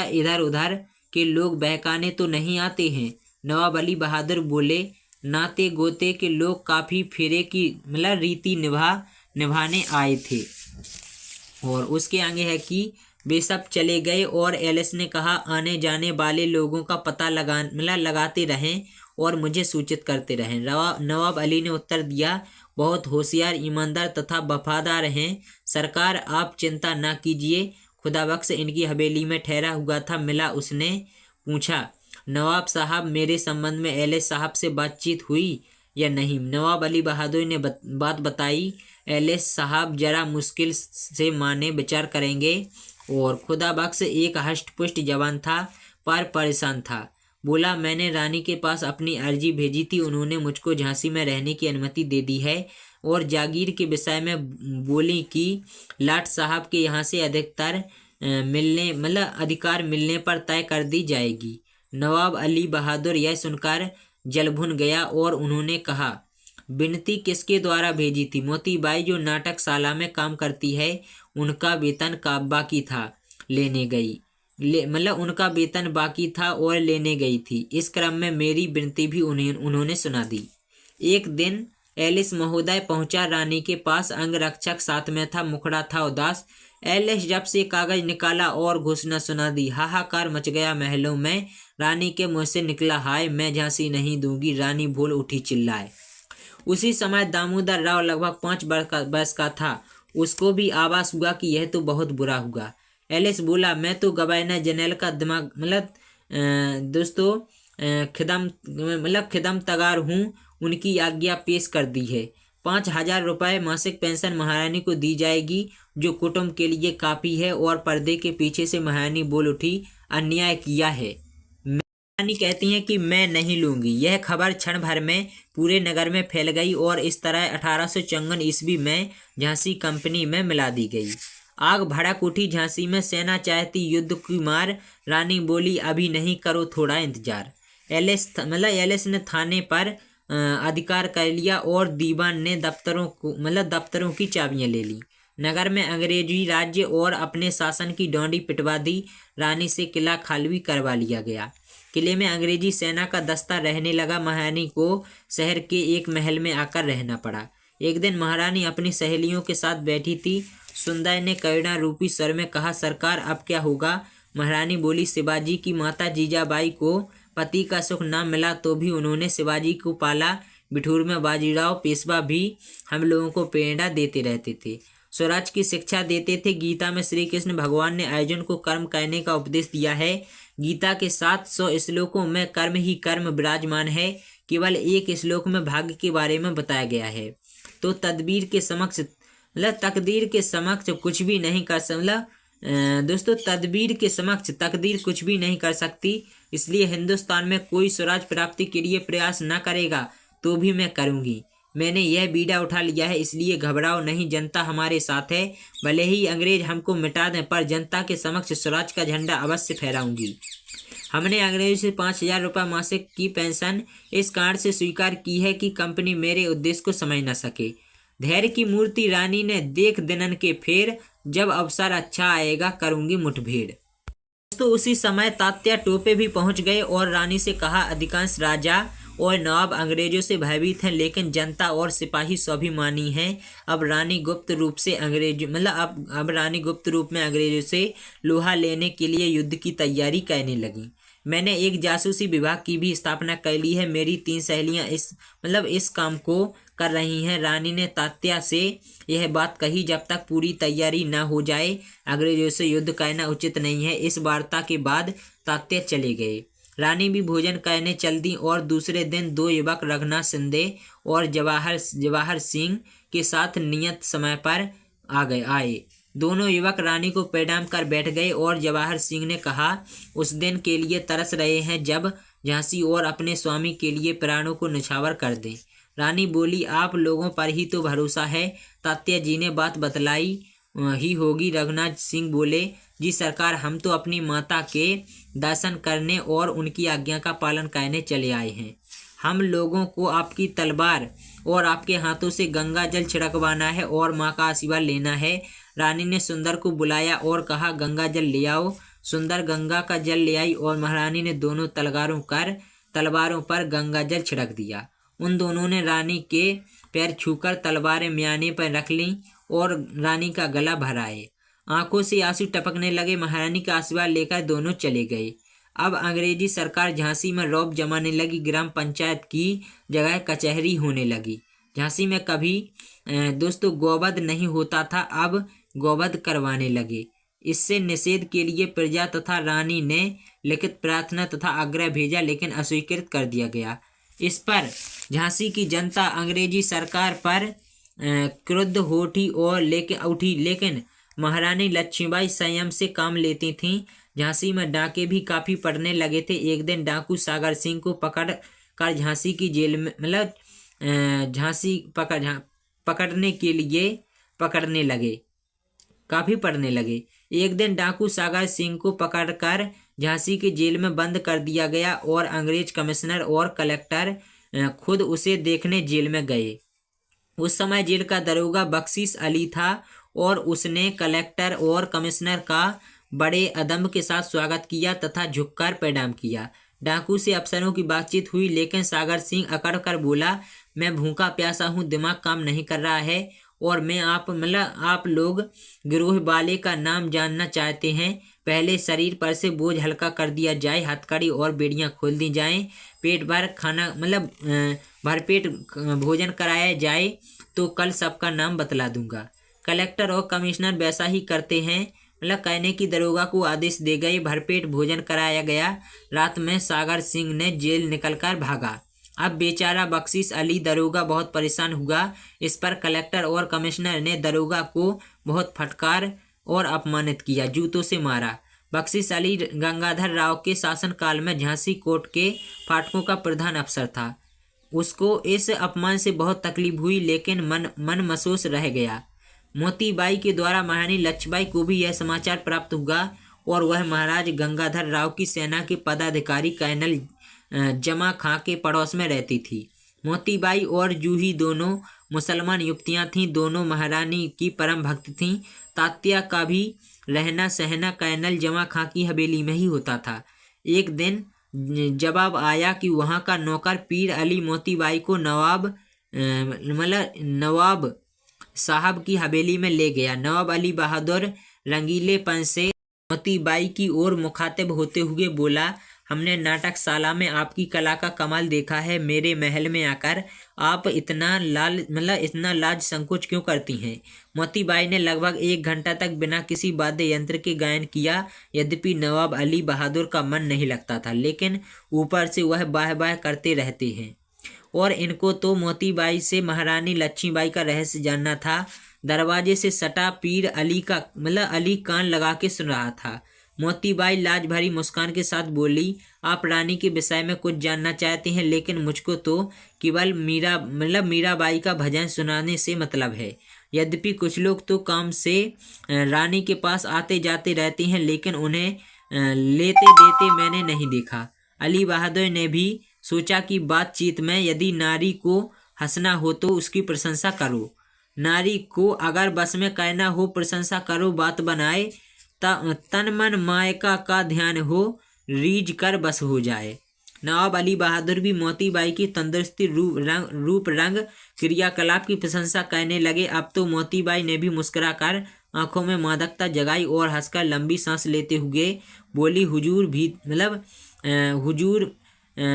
इधर उधर के लोग बहकाने तो नहीं आते हैं? नवाब अली बहादुर बोले, नाते गोते के लोग काफी फेरे की रीति निभाने आए थे। और उसके आगे है कि वे सब चले गए। और एलिस ने कहा, आने जाने वाले लोगों का पता लगाते रहें और मुझे सूचित करते रहें। नवाब अली ने उत्तर दिया, बहुत होशियार, ईमानदार तथा वफादार हैं सरकार, आप चिंता ना कीजिए। खुदाबख्श इनकी हवेली में ठहरा हुआ था, मिला। उसने पूछा, नवाब साहब, मेरे संबंध में एलएस साहब से बातचीत हुई या नहीं? नवाब अली बहादुर ने बात बताई। एलएस साहब जरा मुश्किल से माने, विचार करेंगे। और खुदा बख्श एक हष्ट-पुष्ट जवान था पर परेशान था। बोला, मैंने रानी के पास अपनी अर्जी भेजी थी, उन्होंने मुझको झांसी में रहने की अनुमति दे दी है। और जागीर के विषय में बोली कि लाट साहब के यहाँ से अधिकार मिलने पर तय कर दी जाएगी। नवाब अली बहादुर यह सुनकर जल भुन गया और उन्होंने कहा, विनती किसके द्वारा भेजी थी? मोतीबाई जो नाटकशाला में काम करती है, उनका वेतन का बाकी था, लेने गई। उनका वेतन बाकी था और लेने गई थी। इस क्रम में मेरी विनती भी उन्होंने सुना दी। एक दिन एलिस महोदय पहुंचा रानी के पास। अंगरक्षक साथ में था, मुखड़ा था उदास। एलिस जब से कागज निकाला और घोषणा सुना दी। हाहाकार मच गया महलों में। रानी के मुंह से निकला, हाय मैं झांसी नहीं दूंगी। रानी बोल उठी, चिल्लाए। उसी समय दामोदर राव लगभग 5 वर्ष का था। उसको भी आभास हुआ कि यह तो बहुत बुरा हुआ। एलिस बोला, मैं तो गवर्नर जनरल का दिमाग खिदम तगार हूँ। उनकी आज्ञा पेश कर दी है। 5,000 रुपये मासिक पेंशन महारानी को दी जाएगी, जो कुटुंब के लिए काफी है। और पर्दे के पीछे से महारानी बोल उठी, अन्याय किया है। महारानी कहती हैं कि मैं नहीं लूंगी। यह खबर क्षण भर में पूरे नगर में फैल गई और इस तरह 1854 ईस्वी में झांसी कंपनी में मिला दी गई। आग भड़क उठी झांसी में। सेना चाहती युद्ध की मार। रानी बोली, अभी नहीं, करो थोड़ा इंतजार। एलिस ने थाने पर अधिकार कर लिया और दीवान ने दफ्तरों की चाबियां ले ली। नगर में अंग्रेजी राज्य और अपने शासन की डोंडी पिटवा दी। रानी से किला खाली करवा लिया गया। किले में अंग्रेजी सेना का दस्ता रहने लगा। महारानी को शहर के एक महल में आकर रहना पड़ा। एक दिन महारानी अपनी सहेलियों के साथ बैठी थी। सुंदर ने करुणा रूपी स्वर में कहा, सरकार अब क्या होगा? महारानी बोली, शिवाजी की माता जीजाबाई को पति का सुख न मिला तो भी उन्होंने शिवाजी को पाला। बिठूर में बाजीराव पेशवा भी हम लोगों को प्रेरणा देते रहते थे, स्वराज की शिक्षा देते थे। गीता में श्री कृष्ण भगवान ने अर्जुन को कर्म करने का उपदेश दिया है। गीता के 700 श्लोकों में कर्म ही कर्म विराजमान है। केवल एक श्लोक में भाग्य के बारे में बताया गया है। तो तकदीर के समक्ष कुछ भी नहीं कर तदबीर के समक्ष तकदीर कुछ भी नहीं कर सकती। इसलिए हिंदुस्तान में कोई स्वराज प्राप्ति के लिए प्रयास न करेगा तो भी मैं करूंगी। मैंने यह बीड़ा उठा लिया है, इसलिए घबराओ नहीं। जनता हमारे साथ है। भले ही अंग्रेज हमको मिटा दें, पर जनता के समक्ष स्वराज का झंडा अवश्य फहराऊंगी। हमने अंग्रेजों से 5,000 रुपये मासिक की पेंशन इस कारण से स्वीकार की है कि कंपनी मेरे उद्देश्य को समझ न सके। धैर्य की मूर्ति रानी ने देख दिनन के फेर, जब अवसर अच्छा आएगा करूंगी मुठभेड़। तो उसी समय तात्या टोपे भी पहुंच गए और रानी से कहा, अधिकांश राजा और नवाब अंग्रेजों से भयभीत हैं, लेकिन जनता और सिपाही स्वाभिमानी हैं। अब रानी गुप्त रूप में अंग्रेजों से लोहा लेने के लिए युद्ध की तैयारी करने लगी। मैंने एक जासूसी विभाग की भी स्थापना कर ली है। मेरी 3 सहेलियां इस काम को कर रही हैं। रानी ने तात्या से यह बात कही, जब तक पूरी तैयारी न हो जाए अंग्रेजों से युद्ध करना उचित नहीं है। इस वार्ता के बाद तात्या चले गए। रानी भी भोजन करने चल दी और दूसरे दिन 2 युवक रघुनाथ शिंदे और जवाहर सिंह के साथ नियत समय पर आए। दोनों युवक रानी को प्रणाम कर बैठ गए और जवाहर सिंह ने कहा, उस दिन के लिए तरस रहे हैं जब झांसी और अपने स्वामी के लिए प्राणों को निछावर कर दें। रानी बोली, आप लोगों पर ही तो भरोसा है। तात्या जी ने बात बतलाई ही होगी। रघुनाथ सिंह बोले, जी सरकार, हम तो अपनी माता के दर्शन करने और उनकी आज्ञा का पालन करने चले आए हैं। हम लोगों को आपकी तलवार और आपके हाथों से गंगा जल छिड़कवाना है और माँ का आशीर्वाद लेना है। रानी ने सुंदर को बुलाया और कहा, गंगा जल ले आओ। सुंदर गंगा का जल ले आई और महारानी ने दोनों तलवारों पर गंगा जल छिड़क दिया। उन दोनों ने रानी के पैर छूकर तलवारें म्याने पर रख लीं और रानी का गला भराए। आंखों से आंसू टपकने लगे। महारानी का आशीर्वाद लेकर दोनों चले गए। अब अंग्रेजी सरकार झांसी में रौब जमाने लगी। ग्राम पंचायत की जगह कचहरी होने लगी। झांसी में कभी गौवध नहीं होता था, अब गौवध करवाने लगे। इससे निषेध के लिए प्रजा तथा रानी ने लिखित प्रार्थना तथा आग्रह भेजा, लेकिन अस्वीकृत कर दिया गया। इस पर झांसी की जनता अंग्रेजी सरकार पर क्रुद्ध उठी, लेकिन महारानी लक्ष्मीबाई संयम से काम लेती थीं। झांसी में डाके भी काफ़ी पड़ने लगे थे। एक दिन डाकू सागर सिंह को पकड़ कर झांसी की जेल में पकड़ने के लिए पकड़ने लगे, काफ़ी पड़ने लगे। एक दिन डाकू सागर सिंह को पकड़कर झांसी की जेल में बंद कर दिया गया और अंग्रेज कमिश्नर और कलेक्टर खुद उसे देखने जेल में गए। उस समय जेल का दरोगा बख्शीश अली था और उसने कलेक्टर और कमिश्नर का बड़े अदब के साथ स्वागत किया तथा झुककर प्रणाम किया। डाकू से अफसरों की बातचीत हुई, लेकिन सागर सिंह अकड़ कर बोला, मैं भूखा प्यासा हूँ, दिमाग काम नहीं कर रहा है और मैं आप लोग गिरोह वाले का नाम जानना चाहते हैं। पहले शरीर पर से बोझ हल्का कर दिया जाए, हथकड़ी और बेड़ियां खोल दी जाएं, पेट भर खाना भरपेट भोजन कराया जाए, तो कल सबका नाम बतला दूंगा। कलेक्टर और कमिश्नर वैसा ही करते हैं, कहने की दरोगा को आदेश दे गए। भरपेट भोजन कराया गया। रात में सागर सिंह ने जेल निकलकर भागा। अब बेचारा बख्शीश अली दरोगा बहुत परेशान हुआ। इस पर कलेक्टर और कमिश्नर ने दरोगा को बहुत फटकार और अपमानित किया, जूतों से मारा। बख्शीश अली गंगाधर राव के शासनकाल में झांसी कोर्ट के फाटकों का प्रधान अफसर था। उसको इस अपमान से बहुत तकलीफ हुई, लेकिन मन महसूस रह गया। मोतीबाई के द्वारा महारानी लक्ष्मीबाई को भी यह समाचार प्राप्त हुआ और वह महाराज गंगाधर राव की सेना के पदाधिकारी कर्नल जमा खां के पड़ोस में रहती थी। मोतीबाई और जूही दोनों मुसलमान युवतियां थीं। दोनों महारानी की परम भक्त थीं। तात्या का भी रहना सहना कर्नल जमा खां की हवेली में ही होता था। एक दिन जवाब आया कि वहां का नौकर पीर अली मोतीबाई को नवाब साहब की हवेली में ले गया। नवाब अली बहादुर रंगीलेपन से मोतीबाई की ओर मुखातिब होते हुए बोला, हमने नाटकशाला में आपकी कला का कमाल देखा है। मेरे महल में आकर आप इतना लाज संकोच क्यों करती हैं? मोतीबाई ने लगभग 1 घंटा तक बिना किसी वाद्य यंत्र के गायन किया। यद्यपि नवाब अली बहादुर का मन नहीं लगता था, लेकिन ऊपर से वह बाह बाह करते रहते हैं और इनको तो मोतीबाई से महारानी लक्ष्मीबाई का रहस्य जानना था। दरवाजे से सटा पीर अली अली कान लगा के सुन रहा था। मोतीबाई लाज भरी मुस्कान के साथ बोली, आप रानी के विषय में कुछ जानना चाहते हैं, लेकिन मुझको तो केवल मीराबाई का भजन सुनाने से मतलब है। यद्यपि कुछ लोग तो काम से रानी के पास आते जाते रहते हैं, लेकिन उन्हें लेते देते मैंने नहीं देखा। अली बहादुर ने भी सोचा कि बातचीत में यदि नारी को हंसना हो तो उसकी प्रशंसा करो, नारी को अगर बस में कहना हो प्रशंसा करो, बात बनाए तन मन मायका का ध्यान हो, रीझ कर बस हो जाए। नवाब अली बहादुर भी मोतीबाई की तंदुरुस्ती, रूप रंग क्रियाकलाप की प्रशंसा करने लगे। अब तो मोतीबाई ने भी मुस्कुराकर आंखों में मादकता जगाई और हंसकर लंबी सांस लेते हुए बोली, हुजूर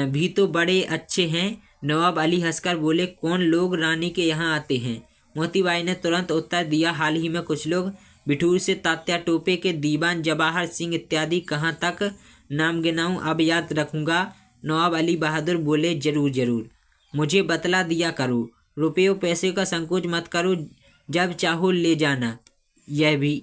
भी तो बड़े अच्छे हैं। नवाब अली हंसकर बोले, कौन लोग रानी के यहाँ आते हैं? मोतीबाई ने तुरंत उत्तर दिया, हाल ही में कुछ लोग। बिठूर से तात्या टोपे के दीवान जवाहर सिंह इत्यादि। कहाँ तक नाम गिनाऊं, अब याद रखूंगा। नवाब अली बहादुर बोले, जरूर मुझे बतला दिया करो, रुपये पैसे का संकोच मत करो, जब चाहो ले जाना। यह भी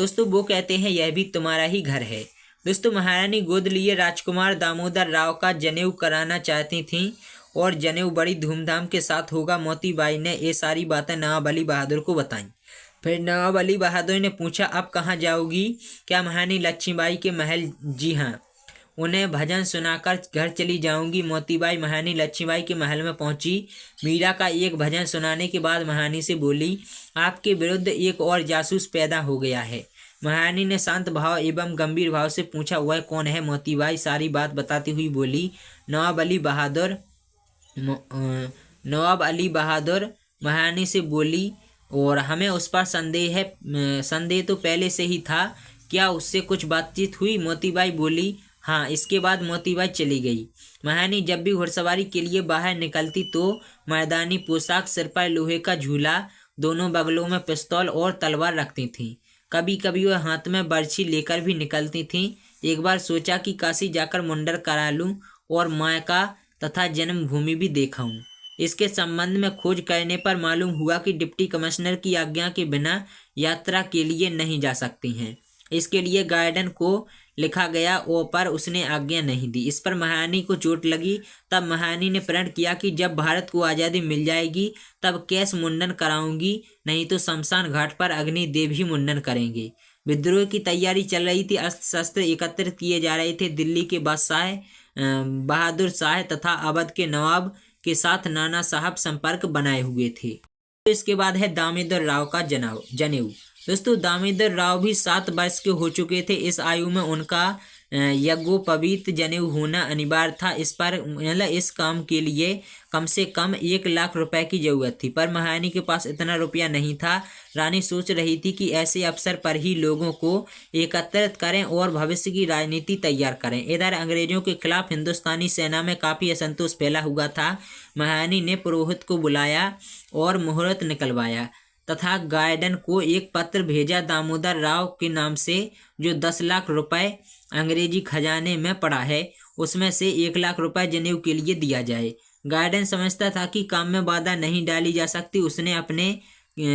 दोस्तों वो कहते हैं यह भी तुम्हारा ही घर है। दोस्तों महारानी गोद लिए राजकुमार दामोदर राव का जनेऊ कराना चाहती थीं और जनेऊ बड़ी धूमधाम के साथ होगा। मोतीबाई ने ये सारी बातें नवाब अली बहादुर को बताईं। फिर नवाब अली बहादुर ने पूछा, अब कहाँ जाओगी? क्या महारानी लक्ष्मीबाई के महल? जी हाँ, उन्हें भजन सुनाकर घर चली जाऊंगी। मोतीबाई महारानी लक्ष्मीबाई के महल में पहुंची। मीरा का एक भजन सुनाने के बाद महारानी से बोली, आपके विरुद्ध एक और जासूस पैदा हो गया है। महारानी ने शांत भाव एवं गंभीर भाव से पूछा, वह कौन है? मोतीबाई सारी बात बताती हुई बोली, नवाब अली बहादुर महारानी से बोली, और हमें उस पर संदेह है। संदेह तो पहले से ही था, क्या उससे कुछ बातचीत हुई? मोतीबाई बोली, हाँ। इसके बाद मोतीबाई चली गई। महारानी जब भी घुड़सवारी के लिए बाहर निकलती तो मर्दानी पोशाक, सिर पर लोहे का झूला, दोनों बगलों में पिस्तौल और तलवार रखती थीं। कभी कभी वह हाथ में बर्छी लेकर भी निकलती थीं। एक बार सोचा कि काशी जाकर मुंडन करा लूं और मायका तथा जन्मभूमि भी देखाऊं। इसके संबंध में खोज करने पर मालूम हुआ कि डिप्टी कमिश्नर की आज्ञा के बिना यात्रा के लिए नहीं जा सकती हैं। इसके लिए गार्डन को लिखा गया और पर उसने आज्ञा नहीं दी। इस पर महारानी को चोट लगी। तब महारानी ने प्रण किया कि जब भारत को आज़ादी मिल जाएगी तब कैश मुंडन कराऊंगी, नहीं तो शमशान घाट पर अग्निदेव ही मुंडन करेंगे। विद्रोह की तैयारी चल रही थी। अस्त्र शस्त्र एकत्रित किए जा रहे थे। दिल्ली के बादशाह बहादुर शाह तथा अवध के नवाब के साथ नाना साहब संपर्क बनाए हुए थे। तो इसके बाद है दामोदर राव का जनेऊ। दोस्तों, दामोदर राव भी 7 वर्ष के हो चुके थे। इस आयु में उनका यज्ञोपवीत जनेऊ होना अनिवार्य था। इस पर इस काम के लिए कम से कम 1 लाख रुपए की जरूरत थी, पर महारानी के पास इतना रुपया नहीं था। रानी सोच रही थी कि ऐसे अवसर पर ही लोगों को एकत्रित करें और भविष्य की राजनीति तैयार करें। इधर अंग्रेजों के खिलाफ हिंदुस्तानी सेना में काफ़ी असंतोष फैला हुआ था। महारानी ने पुरोहित को बुलाया और मुहूर्त निकलवाया तथा गार्डन को एक पत्र भेजा दामोदर राव के नाम से, जो 10 लाख रुपए अंग्रेजी खजाने में पड़ा है, उसमें से 1 लाख रुपए जनेऊ के लिए दिया जाए। गार्डन समझता था कि काम में बाधा नहीं डाली जा सकती। उसने अपने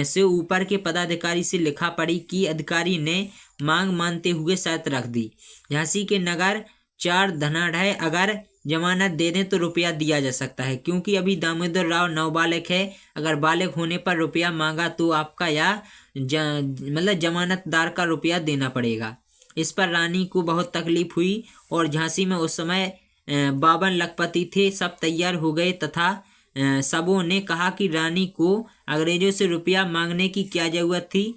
से ऊपर के पदाधिकारी से लिखा पड़ी कि अधिकारी ने मांग मानते हुए शर्त रख दी। झांसी के नगर 4 धनाढ़ अगर जमानत दे दें तो रुपया दिया जा सकता है, क्योंकि अभी दामोदर राव नवबालक है। अगर बालक होने पर रुपया मांगा तो आपका या जमानतदार का रुपया देना पड़ेगा। इस पर रानी को बहुत तकलीफ हुई और झांसी में उस समय 52 लखपति थे। सब तैयार हो गए तथा सबों ने कहा कि रानी को अंग्रेजों से रुपया मांगने की क्या जरूरत थी,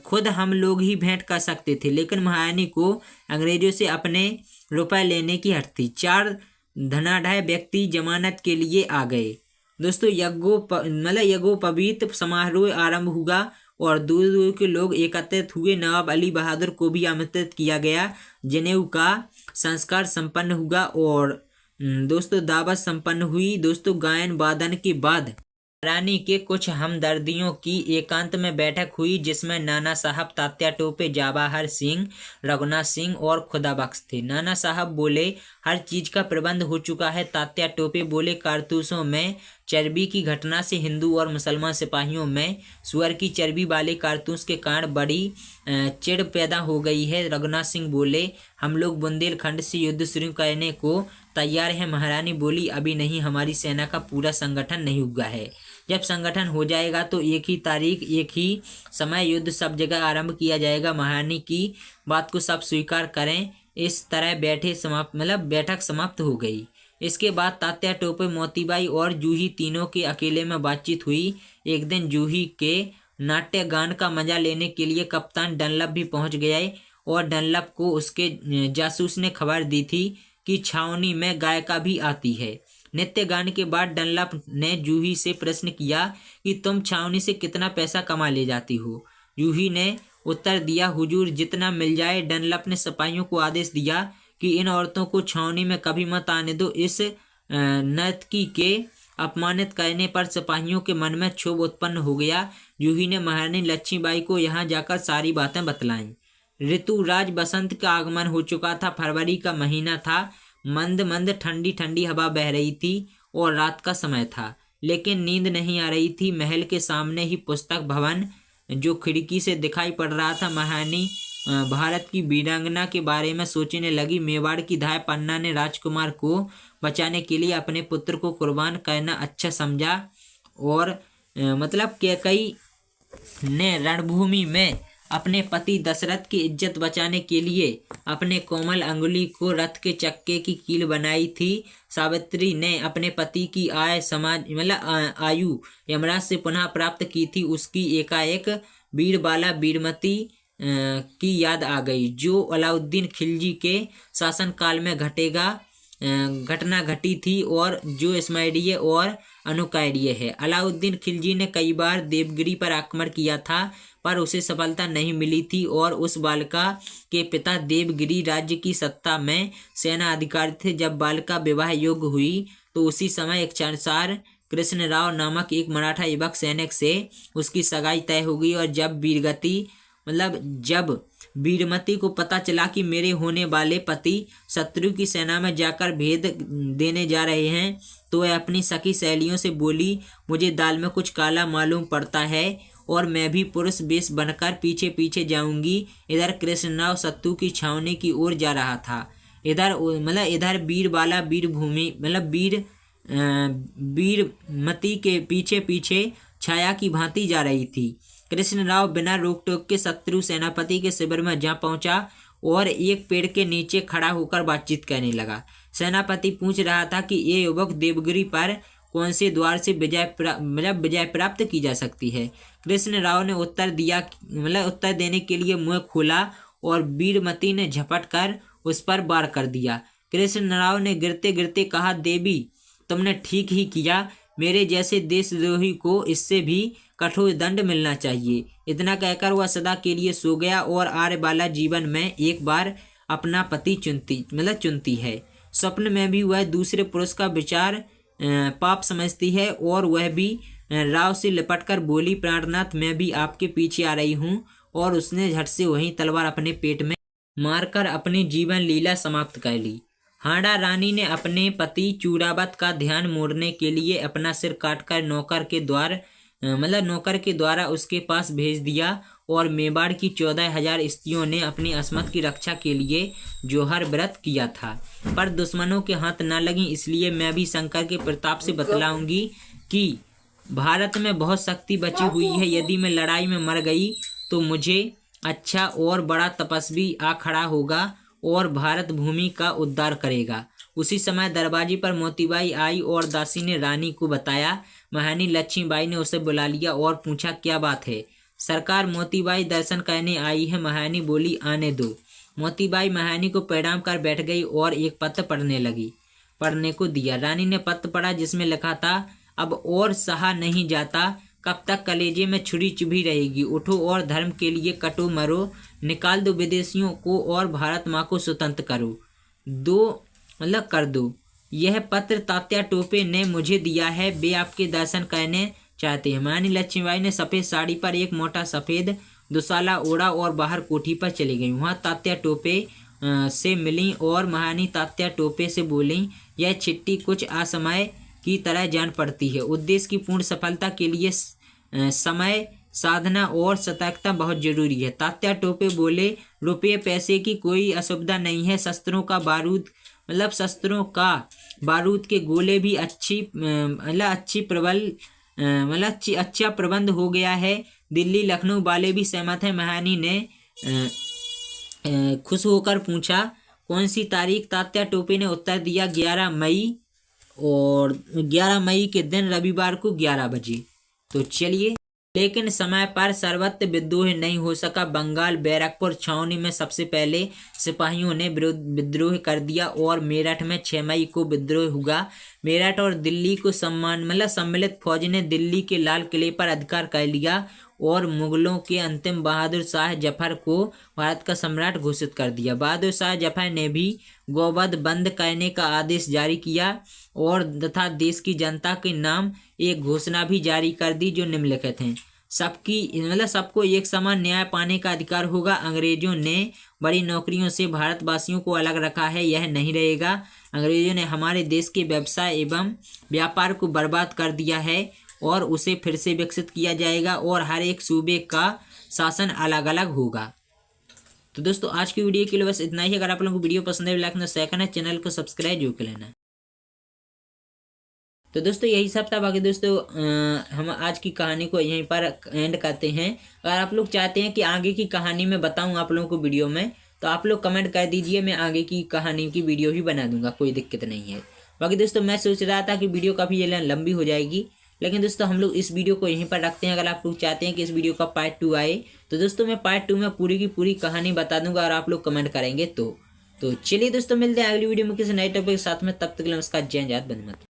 खुद हम लोग ही भेंट कर सकते थे। लेकिन महारानी को अंग्रेजों से अपने रुपए लेने की हट थी। 4 धनाढ़ व्यक्ति जमानत के लिए आ गए। दोस्तों, यज्ञोपवीत समारोह आरंभ हुआ और दूर दूर के लोग एकत्रित हुए। नवाब अली बहादुर को भी आमंत्रित किया गया। जनेऊ का संस्कार संपन्न हुआ और दोस्तों दावत संपन्न हुई। दोस्तों, गायन वादन के बाद रानी के कुछ हमदर्दियों की एकांत में बैठक हुई, जिसमें नाना साहब, तात्या टोपे, जवाहर सिंह, रघुनाथ सिंह और खुदाबख्श थे। नाना साहब बोले, हर चीज का प्रबंध हो चुका है। तात्या टोपे बोले, कारतूसों में चर्बी की घटना से हिंदू और मुसलमान सिपाहियों में सुअर की चर्बी वाले कारतूस के कारण बड़ी चिढ़ पैदा हो गई है। रघुनाथ सिंह बोले, हम लोग बुंदेलखंड से युद्ध शुरू करने को तैयार हैं। महारानी बोली, अभी नहीं, हमारी सेना का पूरा संगठन नहीं हुआ है। जब संगठन हो जाएगा तो एक ही तारीख, एक ही समय युद्ध सब जगह आरंभ किया जाएगा। महारानी की बात को सब स्वीकार करें। इस तरह बैठक समाप्त हो गई। इसके बाद तात्या टोपे, मोतीबाई और जूही तीनों के अकेले में बातचीत हुई। एक दिन जूही के नाट्य गान का मजा लेने के लिए कप्तान डनलप भी पहुंच गए और डनलप को उसके जासूस ने खबर दी थी कि छावनी में गायिका भी आती है। नित्य गान के बाद डनलप ने जूही से प्रश्न किया कि तुम छावनी से कितना पैसा कमा ले जाती हो। जूही ने उत्तर दिया, हुजूर, जितना मिल जाए। डनलप ने सिपाहियों को आदेश दिया कि इन औरतों को छावनी में कभी मत आने दो। इस नर्तकी के अपमानित करने पर सिपाहियों के मन में क्षोभ उत्पन्न हो गया। जूही ने महारानी लक्ष्मीबाई को यहाँ जाकर सारी बातें बतलाईं। ऋतुराज बसंत का आगमन हो चुका था। फरवरी का महीना था। मंद मंद ठंडी ठंडी हवा बह रही थी और रात का समय था, लेकिन नींद नहीं आ रही थी। महल के सामने ही पुस्तक भवन जो खिड़की से दिखाई पड़ रहा था। महारानी भारत की वीरांगना के बारे में सोचने लगी। मेवाड़ की धाय पन्ना ने राजकुमार को बचाने के लिए अपने पुत्र को कुर्बान करना अच्छा समझा और कैकई ने रणभूमि में अपने पति दशरथ की इज्जत बचाने के लिए अपने कोमल अंगुली को रथ के चक्के की कील बनाई थी। सावित्री ने अपने पति की आयु यमराज से पुनः प्राप्त की थी। उसकी एकाएक बीरबाला बीरमती की याद आ गई, जो अलाउद्दीन खिलजी के शासनकाल में घटना घटी थी और जो स्मरणीय और अनुकरणीय है। अलाउद्दीन खिलजी ने कई बार देवगिरी पर आक्रमण किया था, पर उसे सफलता नहीं मिली थी और उस बालिका के पिता देवगिरी राज्य की सत्ता में सेना अधिकारी थे। जब बालिका विवाह योग्य हुई तो उसी समय एक चरसार कृष्णराव नामक एक मराठा युवक सैनिक से उसकी सगाई तय हो गई और जब वीरगति मतलब जब वीरमती को पता चला कि मेरे होने वाले पति शत्रु की सेना में जाकर भेद देने जा रहे हैं तो वह अपनी सखी सहेलियों से बोली, मुझे दाल में कुछ काला मालूम पड़ता है और मैं भी पुरुष वेश बनकर पीछे पीछे जाऊंगी। इधर कृष्णराव शत्रु की छावनी की ओर जा रहा था। इधर वीरबाला वीरभूमि वीरमती के पीछे पीछे छाया की भांति जा रही थी। कृष्णराव बिना रोक टोक के शत्रु सेनापति के शिविर में जा पहुंचा और एक पेड़ के नीचे खड़ा होकर बातचीत करने लगा। सेनापति पूछ रहा था कि ये युवक देवगिरी पर कौन से द्वार से विजय प्राप्त की जा सकती है। कृष्णराव ने उत्तर देने के लिए मुंह खोला और वीरमती ने झपट कर उस पर वार कर दिया। कृष्णराव ने गिरते गिरते कहा, देवी तुमने ठीक ही किया, मेरे जैसे देशद्रोही को इससे भी कठोर दंड मिलना चाहिए। इतना कहकर वह सदा के लिए सो गया और आर्यबाला जीवन में एक बार अपना पति चुनती है। स्वप्न में भी वह दूसरे पुरुष का विचार पाप समझती है और वह भी राव से लिपटकर बोली, प्राणनाथ मैं भी आपके पीछे आ रही हूँ। और उसने झट से वही तलवार अपने पेट में मारकर अपनी जीवन लीला समाप्त कर ली। हाड़ा रानी ने अपने पति चूड़ावत का ध्यान मोड़ने के लिए अपना सिर काटकर नौकर के द्वारा उसके पास भेज दिया और मेवाड़ की 14,000 स्त्रियों ने अपनी अस्मत की रक्षा के लिए जोहर व्रत किया था, पर दुश्मनों के हाथ न लगी। इसलिए मैं भी शंकर के प्रताप से बतलाऊंगी कि भारत में बहुत शक्ति बची हुई है। यदि मैं लड़ाई में मर गई तो मुझे अच्छा और बड़ा तपस्वी आ खड़ा होगा और भारत भूमि का उद्धार करेगा। उसी समय दरवाजे पर मोतीबाई आई और दासी ने रानी को बताया। महारानी लक्ष्मीबाई ने उसे बुला लिया और पूछा, क्या बात है? सरकार, मोतीबाई दर्शन करने आई है। महारानी बोली, आने दो। मोतीबाई महारानी को प्रणाम कर बैठ गई और एक पत्र पढ़ने को दिया। रानी ने पत्र पढ़ा जिसमें लिखा था, अब और सहा नहीं जाता, कब तक कलेजे में छुरी चुभी रहेगी। उठो और धर्म के लिए कटो मरो, निकाल दो विदेशियों को और भारत माँ को स्वतंत्र कर दो। यह पत्र तात्या टोपे ने मुझे दिया है, वे आपके दर्शन करने चाहते हैं। महारानी लक्ष्मीबाई ने सफ़ेद साड़ी पर एक मोटा सफ़ेद दुशाला ओढ़ा और बाहर कोठी पर चली गई। वहाँ तात्या टोपे से मिली और महारानी तात्या टोपे से बोली, यह चिट्ठी कुछ असमय की तरह जान पड़ती है। उद्देश्य की पूर्ण सफलता के लिए समय, साधना और सतर्कता बहुत जरूरी है। तात्या टोपे बोले, रुपये पैसे की कोई असुविधा नहीं है। शस्त्रों का बारूद के गोले भी अच्छा प्रबंध हो गया है। दिल्ली लखनऊ वाले भी सहमत हैं। महारानी ने खुश होकर पूछा, कौन सी तारीख? तात्या टोपे ने उत्तर दिया, 11 मई, और 11 मई के दिन रविवार को 11 बजे। तो चलिए, लेकिन समय पर सर्वत्र विद्रोह नहीं हो सका। बंगाल बैरकपुर छावनी में सबसे पहले सिपाहियों ने विद्रोह कर दिया और मेरठ में 6 मई को विद्रोह हुआ। मेरठ और दिल्ली को सम्मिलित फौज ने दिल्ली के लाल किले पर अधिकार कर लिया और मुगलों के अंतिम बहादुर शाह जफर को भारत का सम्राट घोषित कर दिया। बहादुर शाह जफर ने भी गोवध बंद करने का आदेश जारी किया और तथा देश की जनता के नाम एक घोषणा भी जारी कर दी जो निम्नलिखित हैं। सबको एक समान न्याय पाने का अधिकार होगा। अंग्रेजों ने बड़ी नौकरियों से भारतवासियों को अलग रखा है, यह नहीं रहेगा। अंग्रेजों ने हमारे देश के व्यवसाय एवं व्यापार को बर्बाद कर दिया है और उसे फिर से विकसित किया जाएगा और हर एक सूबे का शासन अलग अलग होगा। तो दोस्तों, आज की वीडियो के लिए बस इतना ही। अगर आप लोगों को वीडियो पसंद है, लाइक करना, शेयर करना, चैनल को सब्सक्राइब जरूर कर लेना। तो दोस्तों, यही सब था। बाकी दोस्तों, हम आज की कहानी को यहीं पर एंड करते हैं। अगर आप लोग चाहते हैं कि आगे की कहानी मैं बताऊं आप लोगों को वीडियो में, तो आप लोग कमेंट कर दीजिए, मैं आगे की कहानी की वीडियो भी बना दूंगा, कोई दिक्कत नहीं है। बाकी दोस्तों, मैं सोच रहा था कि वीडियो काफ़ी लंबी हो जाएगी, लेकिन दोस्तों हम लोग इस वीडियो को यहीं पर रखते हैं। अगर आप लोग चाहते हैं कि इस वीडियो का पार्ट 2 आए, तो दोस्तों मैं पार्ट 2 में पूरी की पूरी कहानी बता दूंगा और आप लोग कमेंट करेंगे तो चलिए दोस्तों, मिलते हैं अगली वीडियो में किसी नए टॉपिक के साथ में। तब तक के लिए नमस्कार, जय हिंद, वंदे मातरम।